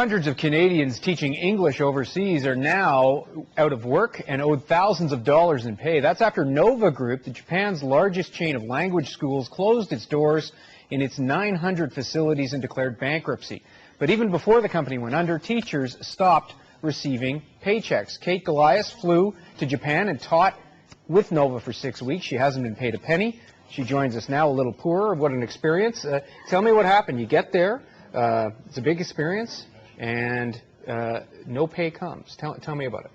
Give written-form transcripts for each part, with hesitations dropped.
Hundreds of Canadians teaching English overseas are now out of work and owed thousands of dollars in pay. That's after Nova Group, Japan's largest chain of language schools, closed its doors in its 900 facilities and declared bankruptcy. But even before the company went under, teachers stopped receiving paychecks. Kate Goliath flew to Japan and taught with Nova for 6 weeks. She hasn't been paid a penny. She joins us now, a little poorer. What an experience. Tell me what happened. You get there. It's a big experience. And no pay comes. Tell me about it.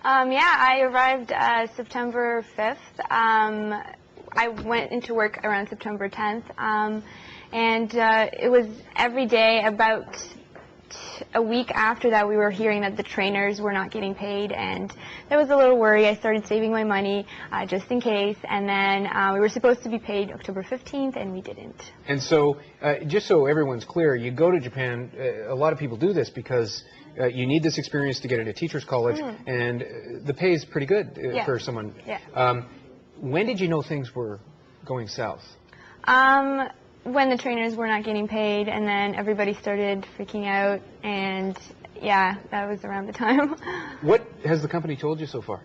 Yeah, I arrived September 5th. I went into work around September 10th, and it was every day. About a week after that, we were hearing that the trainers were not getting paid, and there was a little worry. I started saving my money just in case, and then we were supposed to be paid October 15th, and we didn't. And so, just so everyone's clear, you go to Japan. A lot of people do this because you need this experience to get into teachers college, and the pay is pretty good for someone. Yeah. When did you know things were going south? When the trainers were not getting paid, and then everybody started freaking out, and yeah, that was around the time. What has the company told you so far?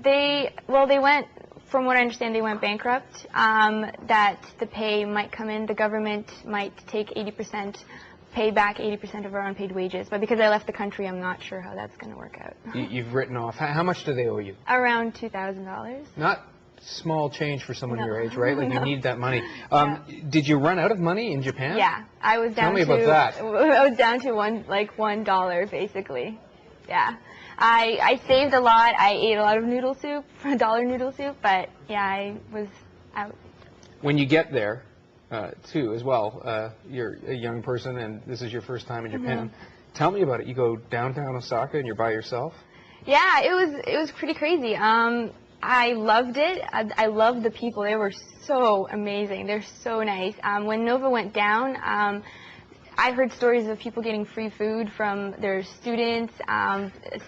They went, from what I understand, they went bankrupt, that the pay might come in, the government might take 80%, pay back 80% of our unpaid wages, but because I left the country, I'm not sure how that's going to work out. You've written off. How much do they owe you? Around $2,000. Not small change for someone your age, right? Like you need that money. Did you run out of money in Japan? Yeah, I was down. Tell me about that. I was down to $1 basically. Yeah, I saved a lot. I ate a lot of noodle soup, $1 noodle soup, but yeah, I was out. When you get there, too, as well, you're a young person and this is your first time in Japan. Tell me about it. You go downtown Osaka and you're by yourself? Yeah, it was pretty crazy. I loved it. I loved the people. They were so amazing. They're so nice. When Nova went down, I heard stories of people getting free food from their students,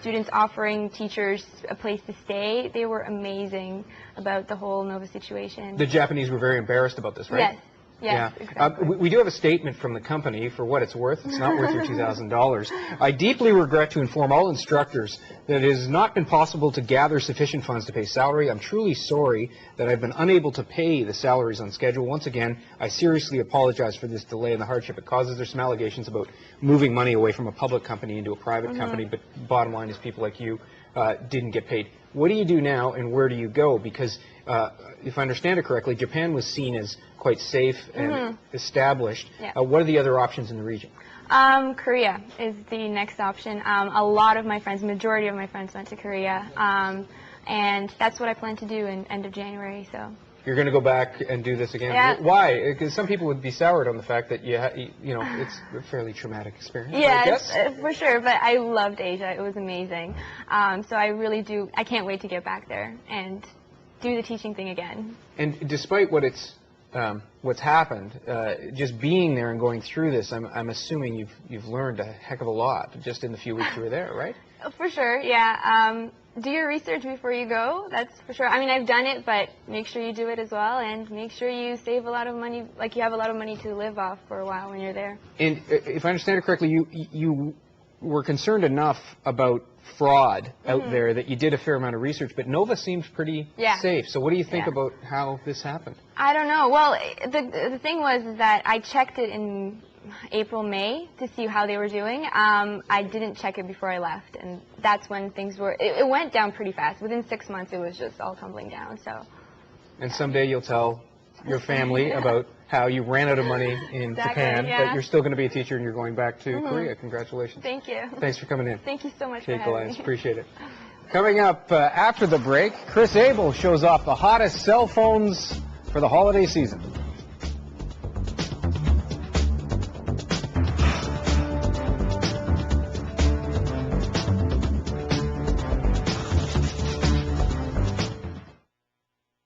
students offering teachers a place to stay. They were amazing about the whole Nova situation. The Japanese were very embarrassed about this, right? Yes. Yes, yeah. exactly. We do have a statement from the company. For what it's worth, it's not worth your $2,000. I deeply regret to inform all instructors that it has not been possible to gather sufficient funds to pay salary. I'm truly sorry that I've been unable to pay the salaries on schedule. Once again, I seriously apologize for this delay and the hardship it causes. There's some allegations about moving money away from a public company into a private company, but bottom line is people like you didn't get paid. What do you do now and where do you go? Because if I understand it correctly, Japan was seen as quite safe and established. Yeah. What are the other options in the region? Korea is the next option. A lot of my friends, majority of my friends went to Korea, and that's what I plan to do in end of January. So. You're going to go back and do this again? Yeah. Why? Because some people would be soured on the fact that you know it's a fairly traumatic experience. Yeah, for sure. But I loved Asia. It was amazing. So I really do. I can't wait to get back there and do the teaching thing again. And despite what's happened, just being there and going through this, I'm assuming you've learned a heck of a lot just in the few weeks you were there, right? For sure. Yeah. Do your research before you go, that's for sure. I mean, I've done it, but make sure you do it as well, and make sure you save a lot of money, like you have a lot of money to live off for a while when you're there. And if I understand it correctly, you were concerned enough about fraud out there that you did a fair amount of research, but Nova seems pretty safe. So what do you think about how this happened? I don't know. Well, the thing was that I checked it in April, May to see how they were doing. I didn't check it before I left, and that's when things were, it went down pretty fast. Within 6 months, it was just all tumbling down, so. And someday you'll tell your family about how you ran out of money in Japan, but you're still going to be a teacher and you're going back to Korea. Congratulations. Thank you. Thanks for coming in. Thank you so much Kate for having me. Appreciate it. Coming up after the break, Chris Abel shows off the hottest cell phones for the holiday season.